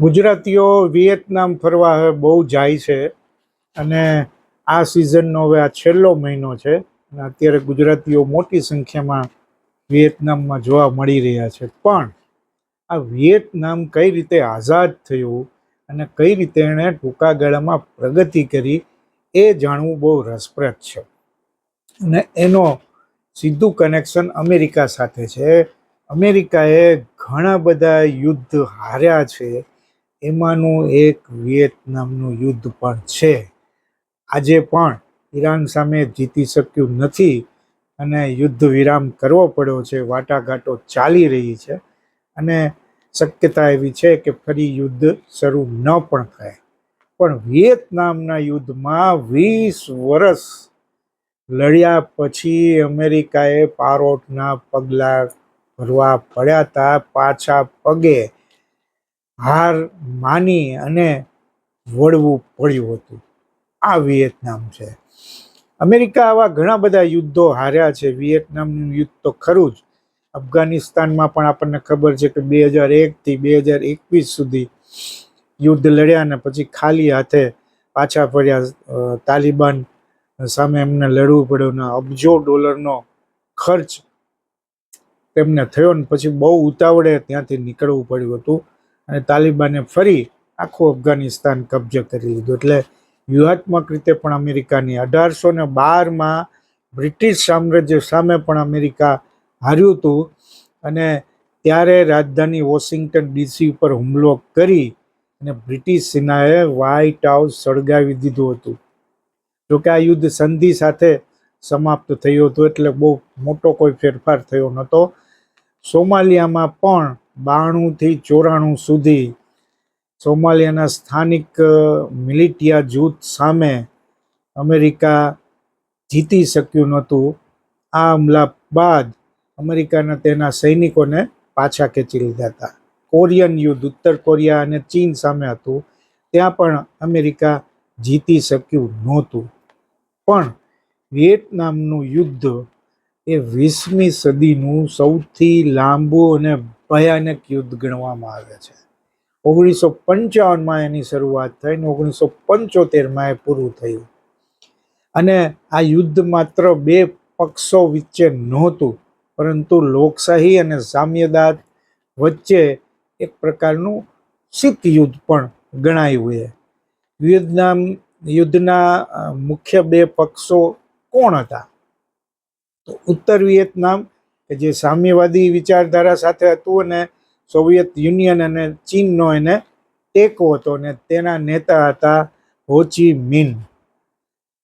ગુજરાતીઓ વિયેતનામ ફરવા હવે બહુ જાય છે અને આ સિઝનનો હવે આ છેલ્લો મહિનો છે અને અત્યારે ગુજરાતીઓ મોટી સંખ્યામાં વિયેતનામમાં જોવા મળી રહ્યા છે. પણ આ વિયેતનામ કઈ રીતે આઝાદ થયું અને કઈ રીતે એણે ટૂંકા ગાળામાં પ્રગતિ કરી એ જાણવું બહુ રસપ્રદ છે. અને એનો સીધું કનેક્શન અમેરિકા સાથે છે. અમેરિકાએ ઘણા બધા યુદ્ધ હાર્યા છે, એમાંનું એક વિયેતનામનું યુદ્ધ પણ છે. આજે પણ ઈરાન સામે જીતી શક્યું નથી અને યુદ્ધ વિરામ કરવો પડ્યો છે. વાટાઘાટો ચાલી રહી છે અને શક્યતા એવી છે કે ફરી યુદ્ધ શરૂ ન પણ થાય. પણ વિયેતનામના યુદ્ધમાં 20 વર્ષ લડ્યા પછી અમેરિકાએ પારોઠના પગલાં ભરવા પડ્યા હતા. પાછા પગે હાર માની અને વળવું પડ્યું હતું. આ વિયેતનામ છે. અમેરિકા આવા ઘણા બધા યુદ્ધો હાર્યા છે. વિયેતનામનું યુદ્ધ તો ખરું જ. અફઘાનિસ્તાનમાં પણ આપણને ખબર છે કે 2001થી 2021 સુધી યુદ્ધ લડ્યા અને પછી ખાલી હાથે પાછા ફર્યા. તાલિબાન સામે એમને લડવું પડ્યું ને અબજો ડોલરનો ખર્ચ તેમને થયો ને પછી બહુ ઉતાવળે ત્યાંથી નીકળવું પડ્યું હતું અને તાલિબાને ફરી આખું અફઘાનિસ્તાન કબજે કરી લીધું. એટલે વ્યૂહાત્મક રીતે પણ અમેરિકાની 1812માં બ્રિટિશ સામ્રાજ્ય સામે પણ અમેરિકા હાર્યું હતું અને ત્યારે રાજધાની વોશિંગ્ટન ડીસી ઉપર હુમલો કરી અને બ્રિટિશ સેનાએ વ્હાઇટ હાઉસ સળગાવી દીધું હતું. જોકે આ યુદ્ધ સંધિ સાથે સમાપ્ત થયું હતું એટલે બહુ મોટો કોઈ ફેરફાર થયો નહોતો. સોમાલિયામાં પણ 92થી 94 સુધી સોમાલિયાના સ્થાનિક મિલિટિયા જૂથ સામે અમેરિકા જીતી શક્યું નહોતું. આ હુમલા બાદ અમેરિકાના તેના સૈનિકોને પાછા ખેંચી લીધા હતા. કોરિયન યુદ્ધ ઉત્તર કોરિયા અને ચીન સામે હતું, ત્યાં પણ અમેરિકા જીતી શક્યું નહોતું. પણ વિયેતનામનું યુદ્ધ એ 20મી સદીનું સૌથી લાંબુ અને ભયાનક યુદ્ધ ગણવામાં આવે છે. 1955માં એની શરૂઆત થઈ ને 1975માં એ પૂરું થયું. અને આ યુદ્ધ માત્ર બે પક્ષો વચ્ચે નહોતું, પરંતુ લોકશાહી અને સામ્યવાદ વચ્ચે એક પ્રકારનું શીત યુદ્ધ પણ ગણાયું છે. વિયેતનામ યુદ્ધના મુખ્ય બે પક્ષો કોણ હતા? તો ઉત્તર વિયેતનામ કે જે સામ્યવાદી વિચારધારા સાથે હતું અને સોવિયત યુનિયન અને ચીનનો એને ટેકો હતો અને તેના નેતા હતા હો ચી મિન.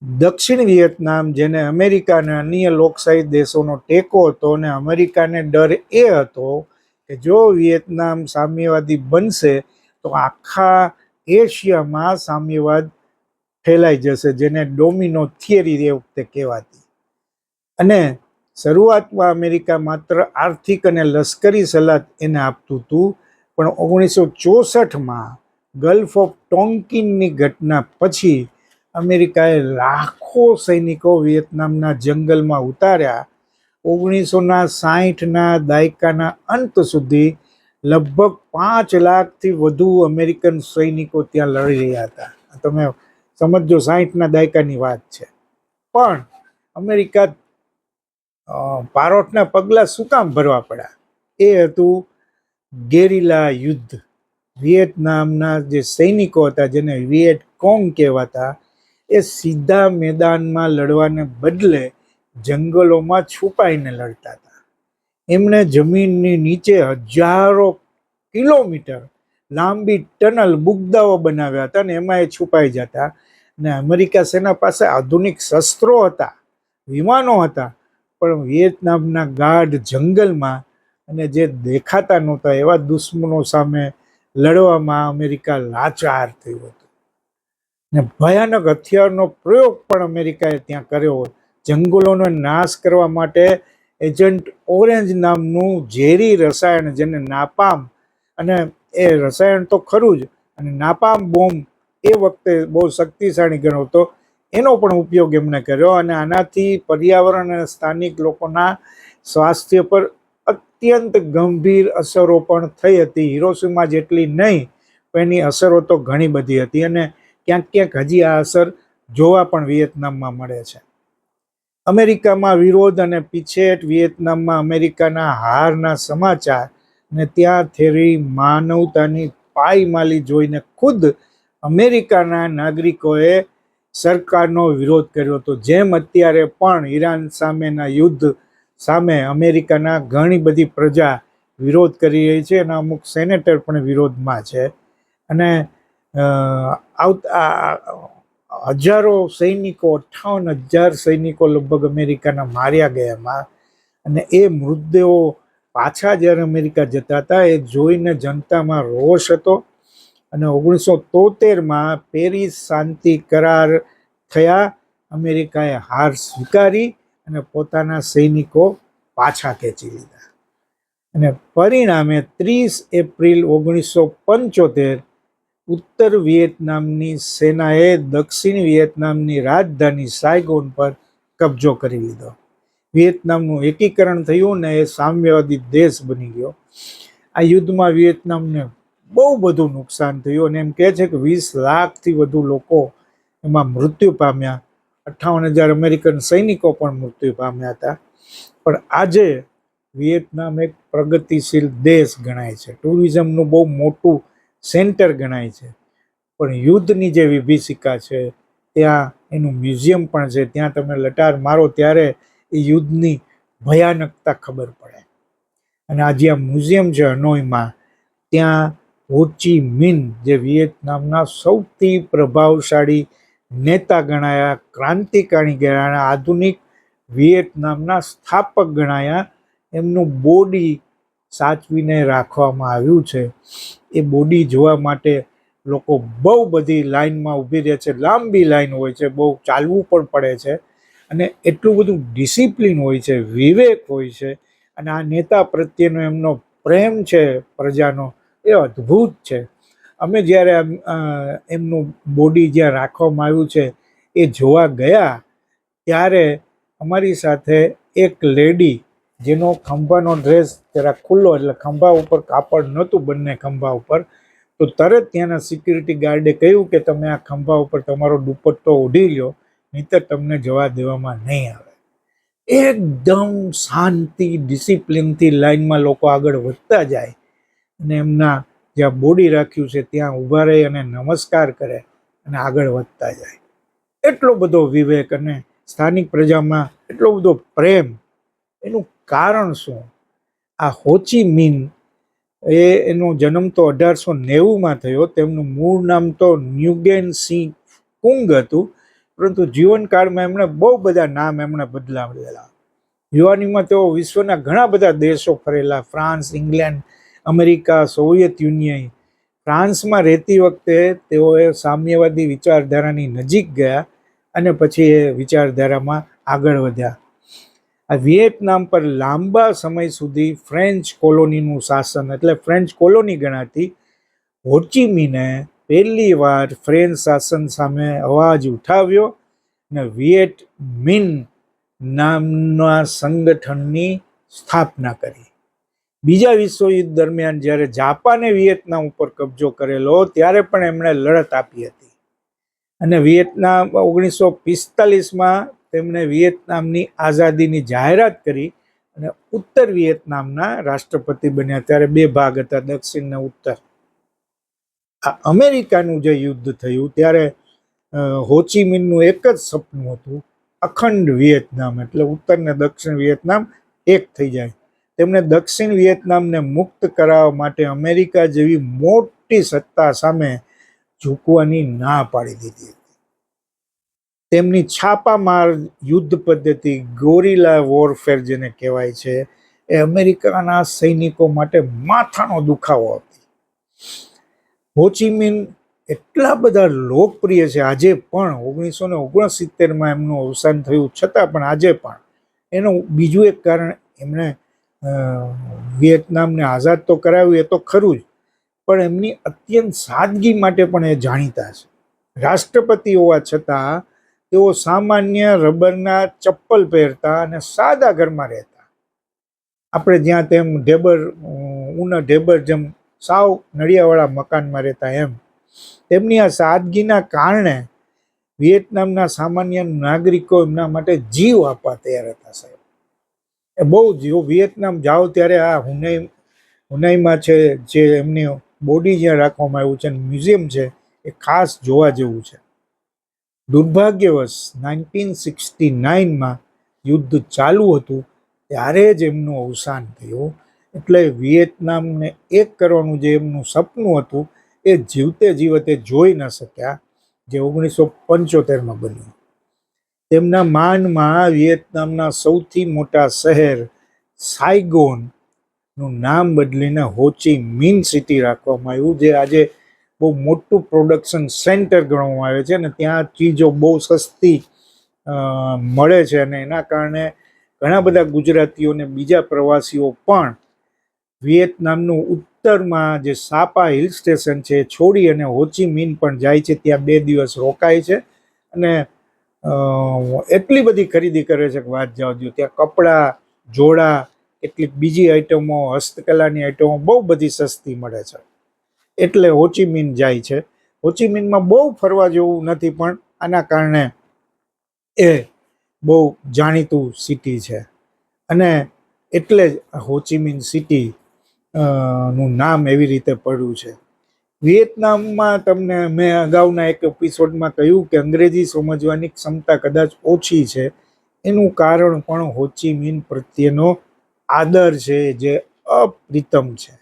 દક્ષિણ વિયેતનામ જેને અમેરિકા અને અન્ય લોકશાહી દેશોનો ટેકો હતો અને અમેરિકાને ડર એ હતો કે જો વિયેતનામ સામ્યવાદી બનશે તો આખા એશિયામાં સામ્યવાદ ફેલાઈ જશે, જેને ડોમિનો થિયરી એ વખતે કહેવાતી. અને શરૂઆતમાં અમેરિકા માત્ર આર્થિક અને લશ્કરી સલાહ એને આપતું હતું, પણ 1964માં ગલ્ફ ઓફ ટોન્કિનની ઘટના પછી અમેરિકાએ લાખો સૈનિકો વિયેતનામના જંગલમાં ઉતાર્યા. 1960ના દાયકાના અંત સુધી લગભગ 5 લાખથી વધુ અમેરિકન સૈનિકો ત્યાં લડી રહ્યા હતા. તમે સમજો, 60ના દાયકાની વાત છે. પણ અમેરિકા પારોઠના પગલાં શું કામ ભરવા પડ્યા? એ હતું ગેરિલા યુદ્ધ. વિયેતનામના જે સૈનિકો હતા, જેને વિયેટ કોંગ કહેવાતા, એ સીધા મેદાનમાં લડવાને બદલે જંગલોમાં છુપાઈને લડતા હતા. એમણે જમીનની નીચે હજારો કિલોમીટર લાંબી ટનલ બુગદાઓ બનાવ્યા હતા અને એમાં એ છુપાઈ જતા. અને અમેરિકા સેના પાસે આધુનિક શસ્ત્રો હતા, વિમાનો હતા, પણ વિયેતનામના ગાઢ જંગલમાં અને જે દેખાતા નહોતા એવા દુશ્મનો સામે લડવામાં અમેરિકા લાચાર થયું હતું. ને ભયાનક હથિયારનો પ્રયોગ પણ અમેરિકાએ ત્યાં કર્યો. જંગલોનો નાશ કરવા માટે એજન્ટ ઓરેન્જ નામનું ઝેરી રસાયણ, જેને નાપામ, અને એ રસાયણ તો ખરું જ, અને નાપામ બોમ્બ એ વખતે બહુ શક્તિશાળી ગણો હતો, એનો પણ ઉપયોગ એમણે કર્યો. અને આનાથી પર્યાવરણ અને સ્થાનિક લોકોના સ્વાસ્થ્ય પર અત્યંત ગંભીર અસરો પણ થઈ હતી. હિરોશીમા જેટલી નહીં, પણ એની અસરો તો ઘણી બધી હતી અને ક્યાંક ક્યાંક હજી આ અસર જોવા પણ વિયેતનામમાં મળે છે. અમેરિકામાં વિરોધ અને પીછેહટ, વિયેતનામમાં અમેરિકાના હારના સમાચાર અને ત્યાં થયેલી માનવતાની પાયમાલી જોઈને ખુદ અમેરિકાના નાગરિકોએ સરકારનો વિરોધ કર્યો હતો. જેમ અત્યારે પણ ઈરાન સામેના યુદ્ધ સામે અમેરિકાના ઘણી બધી પ્રજા વિરોધ કરી રહી છે અને અમુક સેનેટર પણ વિરોધમાં છે. અને હજારો સૈનિકો, 58,000 સૈનિકો લગભગ અમેરિકાના માર્યા ગયા એમાં. અને એ મૃતદેહો પાછા જ્યારે અમેરિકા જતા હતા એ જોઈને જનતામાં રોષ હતો. અને 1973માં પેરિસ શાંતિ કરાર થયા. અમેરિકાએ હાર સ્વીકારી અને પોતાના સૈનિકો પાછા ખેંચી લીધા. અને પરિણામે 30 એપ્રિલ 1975 ઉત્તર વિયેતનામની સેનાએ દક્ષિણ વિયેતનામની રાજધાની સાયગોન પર કબજો કરી લીધો. વિયેતનામનું એકીકરણ થયું ને એ સામ્યવાદી દેશ બની ગયો. આ યુદ્ધમાં વિયેતનામને બહુ બધું નુકસાન થયું અને એમ કહે છે કે 20 લાખથી વધુ લોકો એમાં મૃત્યુ પામ્યા. 58,000 અમેરિકન સૈનિકો પણ મૃત્યુ પામ્યા હતા. પણ આજે વિયેતનામ એક પ્રગતિશીલ દેશ ગણાય છે, ટુરિઝમનું બહુ મોટું સેન્ટર ગણાય છે. પણ યુદ્ધની જે વિભીષિકા છે ત્યાં એનું મ્યુઝિયમ પણ છે. ત્યાં તમે લટાર મારો ત્યારે એ યુદ્ધની ભયાનકતા ખબર પડે. અને આ જે મ્યુઝિયમ છે હનોઈમાં, ત્યાં હો ચી મિન જે વિયેતનામના સૌથી પ્રભાવશાળી નેતા ગણાયા, ક્રાંતિકારી ગણાયા, આધુનિક વિયેતનામના સ્થાપક ગણાયા, એમનું બોડી સાચવીને રાખવામાં આવ્યું છે. એ બોડી જોવા માટે લોકો બહુ બધી લાઈનમાં ઊભી રહે છે. લાંબી લાઈન હોય છે, બહુ ચાલવું પણ પડે છે. અને એટલું બધું ડિસિપ્લિન હોય છે, વિવેક હોય છે. અને આ નેતા પ્રત્યેનો એમનો પ્રેમ છે પ્રજાનો, એ અદ્ભુત છે. અમે જ્યારે એમનું બોડી જ્યાં રાખવામાં આવ્યું છે એ જોવા ગયા ત્યારે અમારી સાથે એક લેડી, જેનો ખંભાનો ડ્રેસ જરા ખુલ્લો, એટલે ખંભા ઉપર કાપડ નહોતું બંને ખંભા ઉપર, તો તરત ત્યાંના સિક્યુરિટી ગાર્ડે કહ્યું કે તમે આ ખંભા ઉપર તમારો દુપટ્ટો ઓઢી લો, નહીંતર તમને જવા દેવામાં નહીં આવે. એકદમ શાંતિ, ડિસિપ્લિનથી લાઈનમાં લોકો આગળ વધતા જાય અને એમના જ્યાં બોડી રાખ્યું છે ત્યાં ઊભા રહી અને નમસ્કાર કરે અને આગળ વધતા જાય. એટલો બધો વિવેક અને સ્થાનિક પ્રજામાં એટલો બધો પ્રેમ. એનું કારણ શું? આ હો ચી મિન એનો જન્મ તો 1890માં થયો. તેમનું મૂળ નામ તો ન્યુગેન સિંહ કુંગ હતું, પરંતુ જીવનકાળમાં એમણે બહુ બધા નામ એમણે બદલાવેલા. યુવાનીમાં તેઓ વિશ્વના ઘણા બધા દેશો ફરેલા, France, England, America, Soviet Union. ફ્રાન્સમાં રહેતી વખતે તેઓએ સામ્યવાદી વિચારધારાની નજીક ગયા અને પછી એ વિચારધારામાં આગળ વધ્યા. આ વિયેતનામ પર લાંબા સમય સુધી ફ્રેન્ચ કોલોનીનું શાસન, એટલે ફ્રેન્ચ કોલોની ગણાતી. હો ચી મિને પહેલી વાર ફ્રેન્ચ શાસન સામે અવાજ ઉઠાવ્યો અને વિયેટ મિન નામના સંગઠનની સ્થાપના કરી. બીજા વિશ્વયુદ્ધ દરમિયાન જ્યારે જાપાને વિયેતનામ ઉપર કબજો કરેલો ત્યારે પણ એમણે લડત આપી હતી. અને વિયેતનામ 1945માં તેમણે વિયેતનામની આઝાદીની જાહેરાત કરી અને ઉત્તર વિયેતનામના રાષ્ટ્રપતિ બન્યા. ત્યારે બે ભાગ હતા, દક્ષિણ ને ઉત્તર. આ અમેરિકાનું જે યુદ્ધ થયું ત્યારે હો ચી મિનનું એક જ સપનું હતું, અખંડ વિયેતનામ, એટલે ઉત્તર ને દક્ષિણ વિયેતનામ એક થઈ જાય. તેમણે દક્ષિણ વિયેતનામને મુક્ત કરાવવા માટે અમેરિકા જેવી મોટી સત્તા સામે ઝૂકવાની ના પાડી દીધી. તેમની છાપામાર યુદ્ધ પદ્ધતિ, ગોરિલા વોરફેર જેને કહેવાય છે, એ અમેરિકાના સૈનિકો માટે માથાનો દુખાવો હતી. હો ચી મિન એટલા બધા લોકપ્રિય છે આજે પણ. 1969માં એમનું અવસાન થયું છતાં પણ આજે પણ એનું બીજું એક કારણ, એમણે વિયેતનામને આઝાદ તો કરાવ્યું એ તો ખરું જ, પણ એમની અત્યંત સાદગી માટે પણ એ જાણીતા છે. રાષ્ટ્રપતિ હોવા છતાં તેઓ સામાન્ય રબરના ચપ્પલ પહેરતા અને સાદા ઘરમાં રહેતા. આપણે જ્યાં તેમ ઢેબર ઊના ઢેબર જેમ સાવ નળિયાવાળા મકાનમાં રહેતા એમ. તેમની આ સાદગીના કારણે વિયેતનામના સામાન્ય નાગરિકો એમના માટે જીવ આપવા તૈયાર હતા સાહેબ. એ બહુ જીવ. વિયેતનામ જાઓ ત્યારે આ હુનાઈમાં છે જે એમની બોડી જ્યાં રાખવામાં આવ્યું છે, મ્યુઝિયમ છે, એ ખાસ જોવા જેવું છે. દુર્ભાગ્યવશ 1969માં યુદ્ધ ચાલુ હતું ત્યારે જ એમનું અવસાન થયું. એટલે વિયેતનામને એક કરવાનું જે એમનું સપનું હતું એ જીવતે જીવતે જોઈ ન શક્યા, જે 1975માં બન્યું. તેમના માનમાં વિયેતનામના સૌથી મોટા શહેર સાયગોનનું નામ બદલીને હોચી મિન સિટી રાખવામાં આવ્યું, જે આજે બહુ મોટું પ્રોડક્શન સેન્ટર ગણવામાં આવે છે અને ત્યાં ચીજો બહુ સસ્તી મળે છે અને એના કારણે ઘણા બધા ગુજરાતીઓને બીજા પ્રવાસીઓ પણ વિયેતનામનું ઉત્તરમાં જે સાપા હિલ સ્ટેશન છે છોડી અને હોચી મિન પણ જાય છે, ત્યાં 2 દિવસ રોકાય છે અને એટલી બધી ખરીદી કરે છે કે વાત જવા દો. ત્યાં કપડાં, જોડા, કેટલીક બીજી આઈટમો, હસ્તકલાની આઈટમો બહુ બધી સસ્તી મળે છે. એટલે હોચીમિન જાય છે. હોચીમિનમાં બહુ ફરવા જેવું નથી, પણ આના કારણે એ બહુ જાણીતું સિટી છે અને એટલે જ હોચીમિન સિટી નું નામ એવી રીતે પડ્યું છે. વિયેતનામમાં તમને મેં અગાઉના એક એપિસોડમાં કહ્યું કે અંગ્રેજી સમજવાની ક્ષમતા કદાચ ઓછી છે. એનું કારણ પણ હોચીમિન પ્રત્યેનો આદર છે જે અપ્રિતમ છે.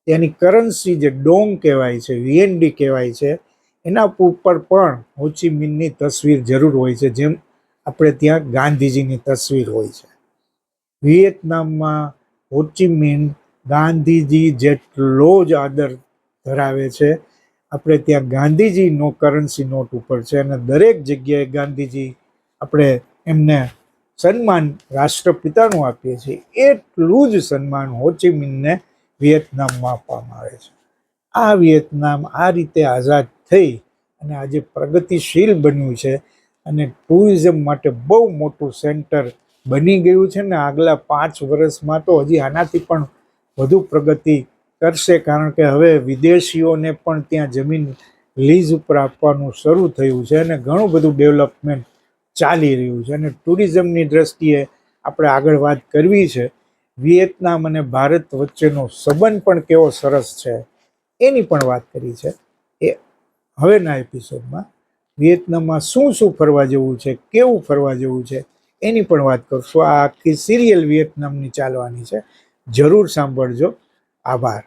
તેની કરન્સી જે ડોંગ કહેવાય છે, વીએનડી કહેવાય છે, એના ઉપર પણ હોચીમિનની તસવીર જરૂર હોય છે, જેમ આપણે ત્યાં ગાંધીજીની તસવીર હોય છે. વિયેતનામમાં હોચીમિન ગાંધીજી જેટલો જ આદર ધરાવે છે. આપણે ત્યાં ગાંધીજીનો કરન્સી નોટ ઉપર છે અને દરેક જગ્યાએ ગાંધીજી આપણે એમને સન્માન રાષ્ટ્રપિતાનું આપીએ છીએ, એટલું જ સન્માન હોચીમિનને વિયેતનામમાં આપવામાં આવે છે. આ વિયેતનામ આ રીતે આઝાદ થઈ અને આજે પ્રગતિશીલ બન્યું છે અને ટુરિઝમ માટે બહુ મોટું સેન્ટર બની ગયું છે ને આગલા 5 વર્ષમાં તો હજી આનાથી પણ વધુ પ્રગતિ કરશે, કારણ કે હવે વિદેશીઓને પણ ત્યાં જમીન લીઝ ઉપર આપવાનું શરૂ થયું છે અને ઘણું બધું ડેવલપમેન્ટ ચાલી રહ્યું છે. અને ટુરિઝમની દ્રષ્ટિએ આપણે આગળ વાત કરવી છે. વિયેતનામ અને ભારત વચ્ચેનો સંબંધ પણ કેવો સરસ છે એની પણ વાત કરી છે. એ હવેના એપિસોડમાં વિયેતનામમાં શું શું ફરવા જેવું છે, કેવું ફરવા જેવું છે એની પણ વાત કરશું. આ આખી સિરિયલ વિયેતનામની ચાલવાની છે, જરૂર સાંભળજો. આભાર.